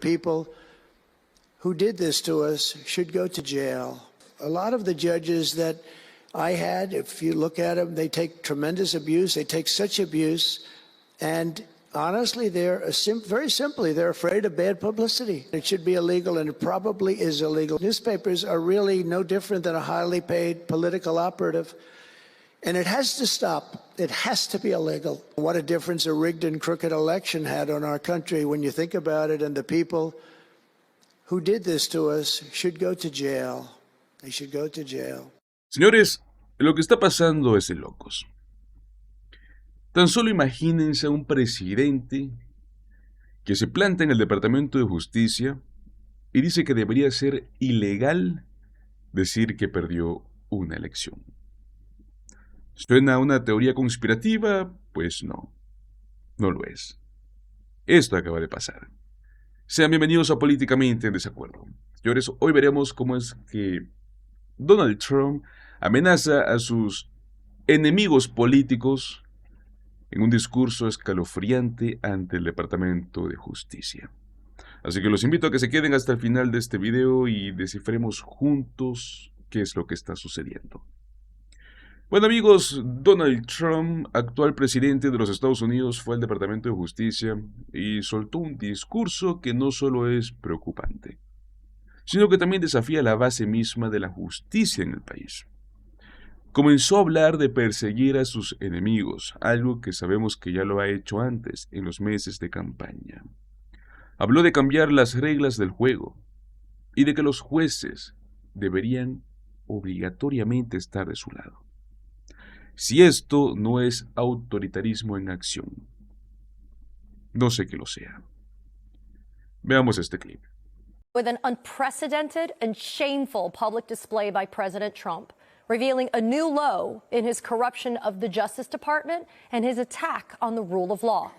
people who did this to us should go to jail. A lot of the judges that I had, if you look at them, they take tremendous abuse. They take such abuse. And honestly, they're very simply, they're afraid of bad publicity. It should be illegal, and it probably is illegal. Newspapers are really no different than a highly paid political operative. And it has to stop. It has to be illegal. What a difference a rigged and crooked election had on our country when you think about it. And the people who did this to us should go to jail. They should go to jail. Señores, lo que está pasando es de locos. Tan solo imagínense a un presidente que se planta en el Departamento de Justicia y dice que debería ser ilegal decir que perdió una elección. ¿Suena a una teoría conspirativa? Pues no, no lo es. Esto acaba de pasar. Sean bienvenidos a Políticamente en Desacuerdo. Señores, hoy veremos cómo es que Donald Trump amenaza a sus enemigos políticos en un discurso escalofriante ante el Departamento de Justicia. Así que los invito a que se queden hasta el final de este video y descifremos juntos qué es lo que está sucediendo. Bueno amigos, Donald Trump, actual presidente de los Estados Unidos, fue al Departamento de Justicia y soltó un discurso que no solo es preocupante, sino que también desafía la base misma de la justicia en el país. Comenzó a hablar de perseguir a sus enemigos, algo que sabemos que ya lo ha hecho antes, en los meses de campaña. Habló de cambiar las reglas del juego y de que los jueces deberían obligatoriamente estar de su lado. Si esto no es autoritarismo en acción, no sé qué lo sea. Veamos este clip. With an unprecedented and shameful public display by President Trump, revealing a new low in his corruption of the Justice Department and his attack on the rule of law.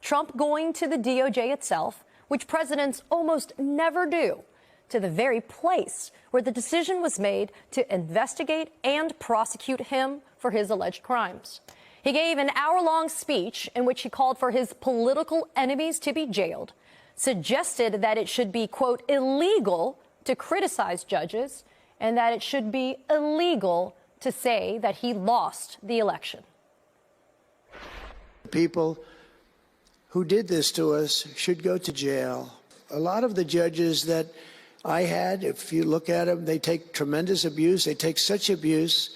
Trump going to the DOJ itself, which presidents almost never do, to the very place where the decision was made to investigate and prosecute him for his alleged crimes. He gave an hour-long speech in which he called for his political enemies to be jailed, suggested that it should be, quote, illegal to criticize judges, and that it should be illegal to say that he lost the election. People who did this to us should go to jail. A lot of the judges that I had, if you look at them, they take tremendous abuse. They take such abuse.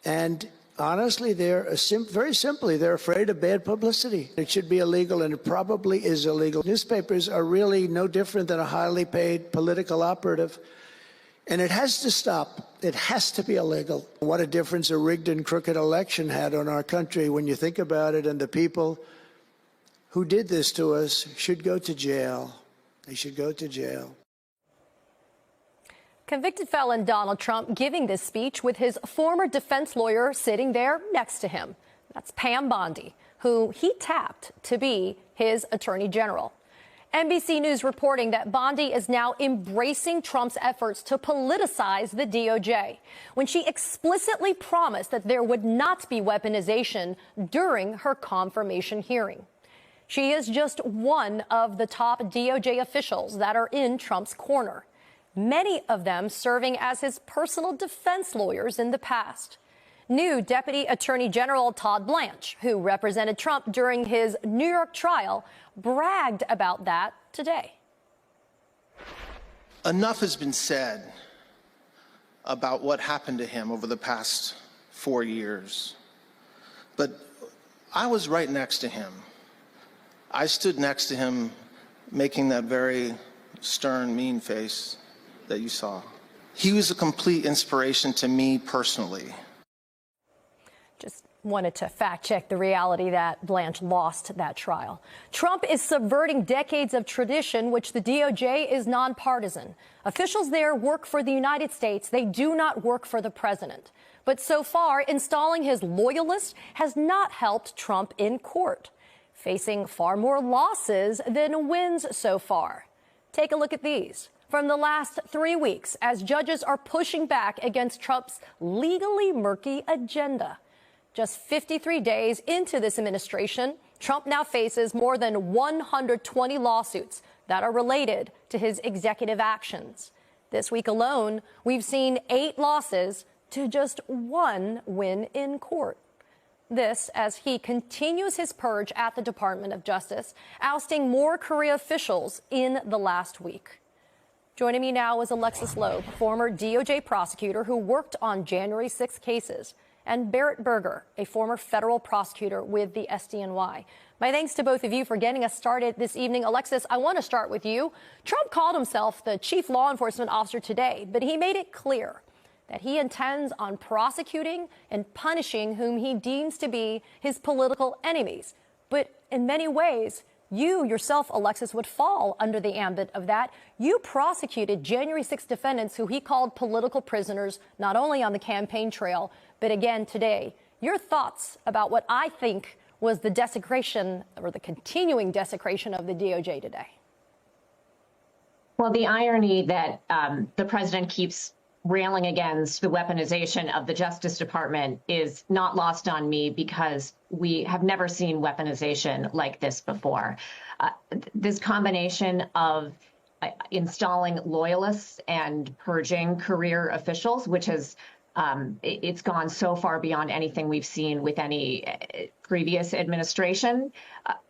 And honestly, they're very simply, they're afraid of bad publicity. It should be illegal, and it probably is illegal. Newspapers are really no different than a highly paid political operative. And it has to stop. It has to be illegal. What a difference a rigged and crooked election had on our country when you think about it. And the people who did this to us should go to jail. They should go to jail. Convicted felon Donald Trump giving this speech with his former defense lawyer sitting there next to him. That's Pam Bondi, who he tapped to be his attorney general. NBC News reporting that Bondi is now embracing Trump's efforts to politicize the DOJ when she explicitly promised that there would not be weaponization during her confirmation hearing. She is just one of the top DOJ officials that are in Trump's corner, many of them serving as his personal defense lawyers in the past. New Deputy Attorney General Todd Blanche, who represented Trump during his New York trial, bragged about that today. Enough has been said about what happened to him over the past 4 years. But I was right next to him. I stood next to him making that very stern, mean face that you saw. He was a complete inspiration to me personally. Just wanted to fact check the reality that Blanche lost that trial. Trump is subverting decades of tradition, which the DOJ is nonpartisan. Officials there work for the United States. They do not work for the president. But so far, installing his loyalists has not helped Trump in court, facing far more losses than wins so far. Take a look at these from the last 3 weeks as judges are pushing back against Trump's legally murky agenda. Just 53 days into this administration, Trump now faces more than 120 lawsuits that are related to his executive actions. This week alone, we've seen 8 losses to just 1 win in court. This as he continues his purge at the Department of Justice, ousting more career officials in the last week. Joining me now is Alexis Loeb, former DOJ prosecutor who worked on January 6 cases, and Barrett Berger, a former federal prosecutor with the SDNY. My thanks to both of you for getting us started this evening. Alexis, I want to start with you. Trump called himself the chief law enforcement officer today, but he made it clear that he intends on prosecuting and punishing whom he deems to be his political enemies. But in many ways, you yourself, Alexis, would fall under the ambit of that. You prosecuted January 6 defendants who he called political prisoners, not only on the campaign trail, but again today. Your thoughts about what I think was the desecration or the continuing desecration of the DOJ today? Well, the irony that the president keeps railing against the weaponization of the Justice Department is not lost on me, because we have never seen weaponization like this before. This combination of installing loyalists and purging career officials, which has it's gone so far beyond anything we've seen with any previous administration,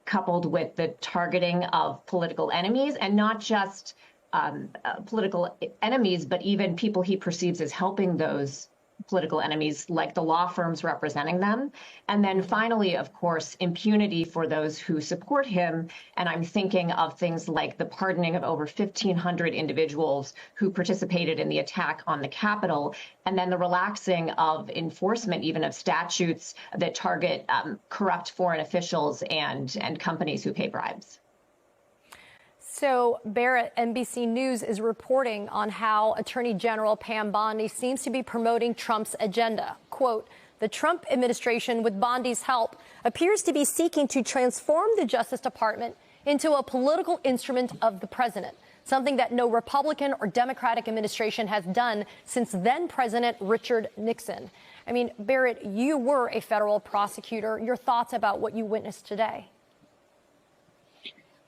coupled with the targeting of political enemies, and not just political enemies, but even people he perceives as helping those political enemies, like the law firms representing them. And then finally, of course, impunity for those who support him. And I'm thinking of things like the pardoning of over 1,500 individuals who participated in the attack on the Capitol, and then the relaxing of enforcement, even of statutes that target corrupt foreign officials and companies who pay bribes. So, Barrett, NBC News is reporting on how Attorney General Pam Bondi seems to be promoting Trump's agenda. Quote, the Trump administration, with Bondi's help, appears to be seeking to transform the Justice Department into a political instrument of the president, something that no Republican or Democratic administration has done since then-President Richard Nixon. I mean, Barrett, you were a federal prosecutor. Your thoughts about what you witnessed today?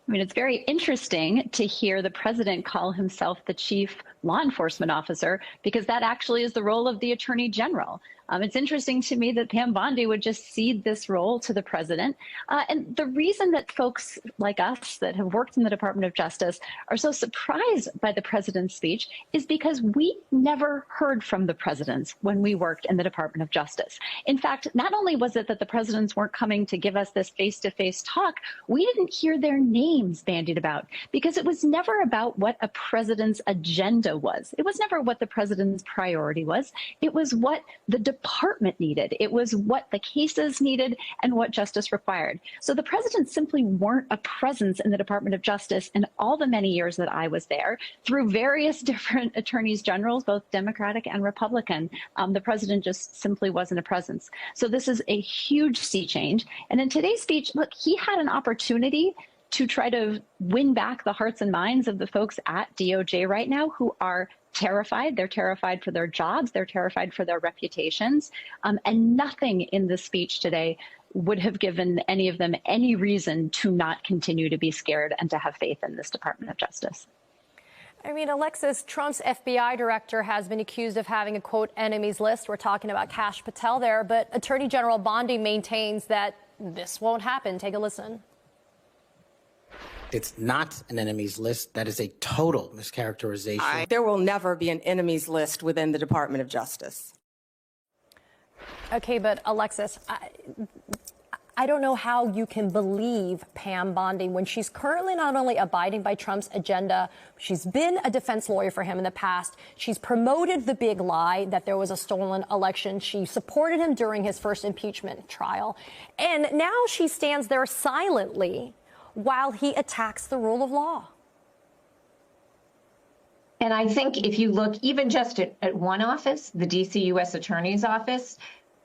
I mean, it's very interesting to hear the president call himself the chief law enforcement officer, because that actually is the role of the attorney general. It's interesting to me that Pam Bondi would just cede this role to the president. And the reason that folks like us that have worked in the Department of Justice are so surprised by the president's speech is because we never heard from the presidents when we worked in the Department of Justice. In fact, not only was it that the presidents weren't coming to give us this face-to-face talk, we didn't hear their names bandied about, because it was never about what a president's agenda was. It was never what the president's priority was. It was what the department needed. It was what the cases needed and what justice required. So the presidents simply weren't a presence in the Department of Justice in all the many years that I was there, through various different attorneys generals, both Democratic and Republican. The president just simply wasn't a presence. So this is a huge sea change. And in today's speech, look, he had an opportunity to try to win back the hearts and minds of the folks at DOJ right now who are terrified. They're terrified for their jobs. They're terrified for their reputations. And nothing in the speech today would have given any of them any reason to not continue to be scared and to have faith in this Department of Justice. I mean, Alexis, Trump's FBI director has been accused of having a, quote, enemies list. We're talking about Kash Patel there, but Attorney General Bondi maintains that this won't happen. Take a listen. It's not an enemies list. That is a total mischaracterization. There will never be an enemies list within the Department of Justice. Okay, but Alexis, I don't know how you can believe Pam Bondi when she's currently not only abiding by Trump's agenda, she's been a defense lawyer for him in the past. She's promoted the big lie that there was a stolen election. She supported him during his first impeachment trial. And now she stands there silently while he attacks the rule of law. And I think if you look even just at one office, the DC U.S. Attorney's Office,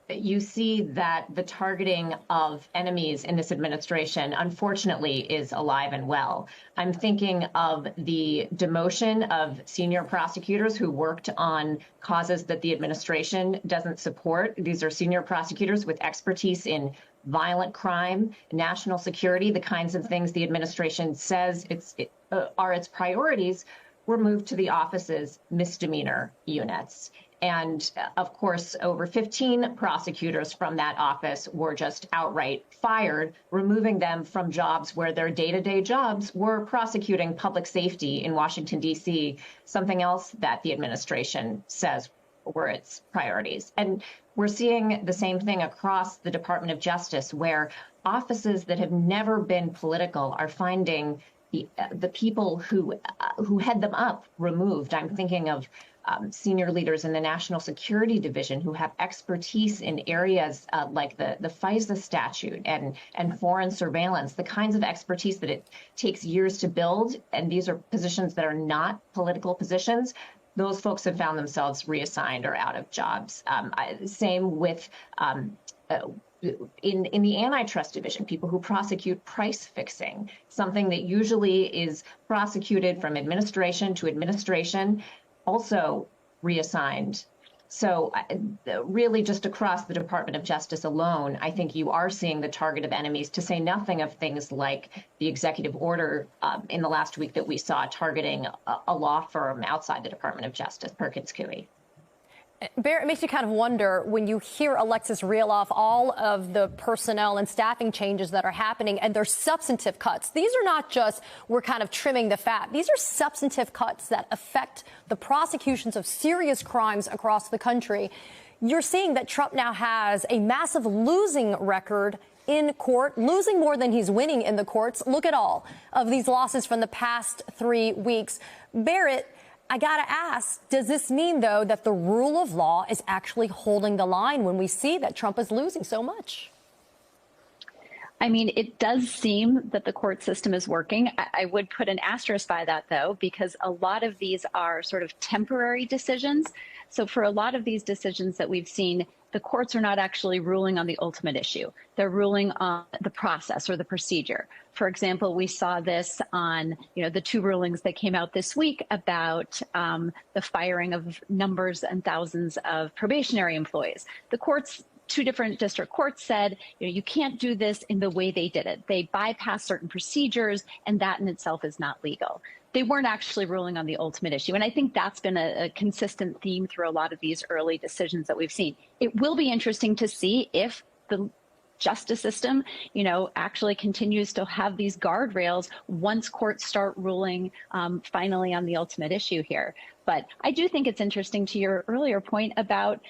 you see that the targeting of enemies in this administration, unfortunately, is alive and well. I'm thinking of the demotion of senior prosecutors who worked on causes that the administration doesn't support. These are senior prosecutors with expertise in violent crime, national security, the kinds of things the administration says are its priorities, were moved to the office's misdemeanor units. And of course, over 15 prosecutors from that office were just outright fired, removing them from jobs where their day-to-day jobs were prosecuting public safety in Washington, D.C., something else that the administration says were its priorities. And we're seeing the same thing across the Department of Justice, where offices that have never been political are finding the people who head them up removed. I'm thinking of senior leaders in the National Security Division who have expertise in areas like the FISA statute and foreign surveillance, the kinds of expertise that it takes years to build. And these are positions that are not political positions. Those folks have found themselves reassigned or out of jobs. Same with in the antitrust division, people who prosecute price fixing, something that usually is prosecuted from administration to administration, also reassigned. So really just across the Department of Justice alone, I think you are seeing the target of enemies, to say nothing of things like the executive order in the last week that we saw targeting a law firm outside the Department of Justice, Perkins Coie. Barrett, it makes you kind of wonder when you hear Alexis reel off all of the personnel and staffing changes that are happening, and they're substantive cuts. These are not just we're kind of trimming the fat. These are substantive cuts that affect the prosecutions of serious crimes across the country. You're seeing that Trump now has a massive losing record in court, losing more than he's winning in the courts. Look at all of these losses from the past 3 weeks. Barrett, I got to ask, does this mean, though, that the rule of law is actually holding the line when we see that Trump is losing so much? I mean, it does seem that the court system is working. I would put an asterisk by that, though, because a lot of these are sort of temporary decisions. So for a lot of these decisions that we've seen, the courts are not actually ruling on the ultimate issue. They're ruling on the process or the procedure. For example, we saw this on, the 2 rulings that came out this week about the firing of numbers and thousands of probationary employees. The courts, 2 different district courts said, you can't do this in the way they did it. They bypass certain procedures, and that in itself is not legal. They weren't actually ruling on the ultimate issue. And I think that's been a consistent theme through a lot of these early decisions that we've seen. It will be interesting to see if the justice system, actually continues to have these guardrails once courts start ruling finally on the ultimate issue here. But I do think it's interesting to your earlier point about,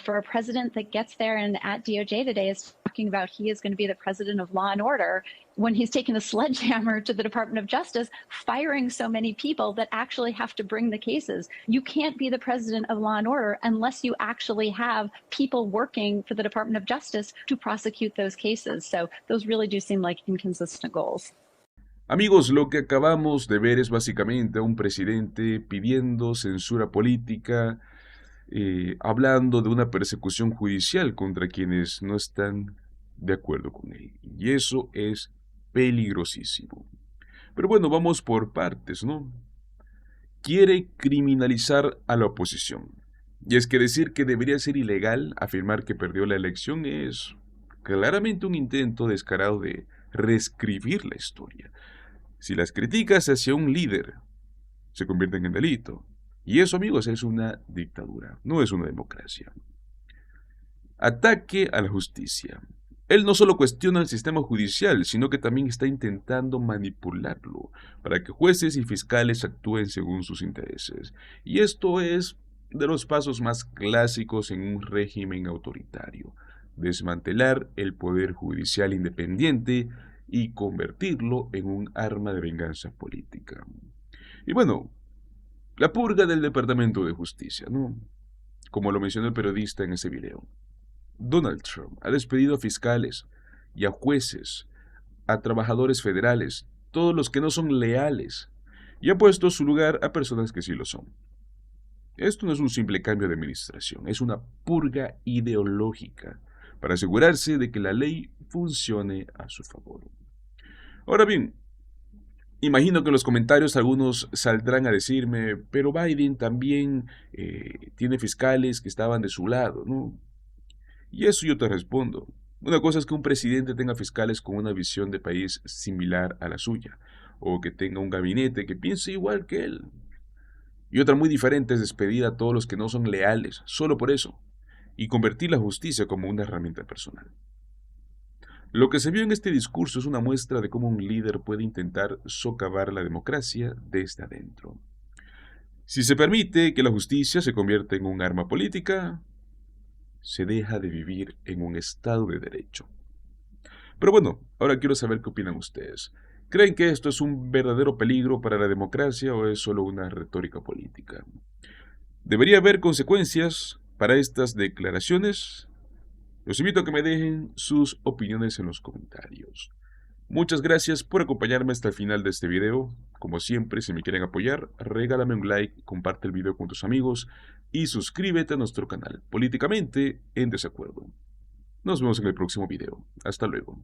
for a president that gets there and at DOJ today is talking about he is going to be the president of law and order, when he's taking the sledgehammer to the Department of Justice, firing so many people that actually have to bring the cases. You can't be the president of law and order unless you actually have people working for the Department of Justice to prosecute those cases. So those really do seem like inconsistent goals. Amigos, lo que acabamos de ver es básicamente a un presidente pidiendo censura política, hablando de una persecución judicial contra quienes no están de acuerdo con él. Y eso es peligrosísimo. Pero bueno, vamos por partes, ¿no? Quiere criminalizar a la oposición. Y es que decir que debería ser ilegal afirmar que perdió la elección es claramente un intento descarado de reescribir la historia. Si las críticas hacia un líder se convierten en delito, y eso, amigos, es una dictadura, no es una democracia. Ataque a la justicia. Él no solo cuestiona el sistema judicial, sino que también está intentando manipularlo para que jueces y fiscales actúen según sus intereses. Y esto es de los pasos más clásicos en un régimen autoritario: desmantelar el poder judicial independiente y convertirlo en un arma de venganza política. Y bueno, la purga del Departamento de Justicia, ¿no? Como lo mencionó el periodista en ese video. Donald Trump ha despedido a fiscales y a jueces, a trabajadores federales, todos los que no son leales, y ha puesto en su lugar a personas que sí lo son. Esto no es un simple cambio de administración, es una purga ideológica para asegurarse de que la ley funcione a su favor. Ahora bien, imagino que en los comentarios algunos saldrán a decirme, pero Biden también tiene fiscales que estaban de su lado, ¿no? Y eso yo te respondo. Una cosa es que un presidente tenga fiscales con una visión de país similar a la suya, o que tenga un gabinete que piense igual que él. Y otra muy diferente es despedir a todos los que no son leales, solo por eso, y convertir la justicia como una herramienta personal. Lo que se vio en este discurso es una muestra de cómo un líder puede intentar socavar la democracia desde adentro. Si se permite que la justicia se convierta en un arma política, se deja de vivir en un Estado de Derecho. Pero bueno, ahora quiero saber qué opinan ustedes. ¿Creen que esto es un verdadero peligro para la democracia o es solo una retórica política? ¿Debería haber consecuencias para estas declaraciones? Los invito a que me dejen sus opiniones en los comentarios. Muchas gracias por acompañarme hasta el final de este video. Como siempre, si me quieren apoyar, regálame un like, comparte el video con tus amigos y suscríbete a nuestro canal Políticamente en Desacuerdo. Nos vemos en el próximo video. Hasta luego.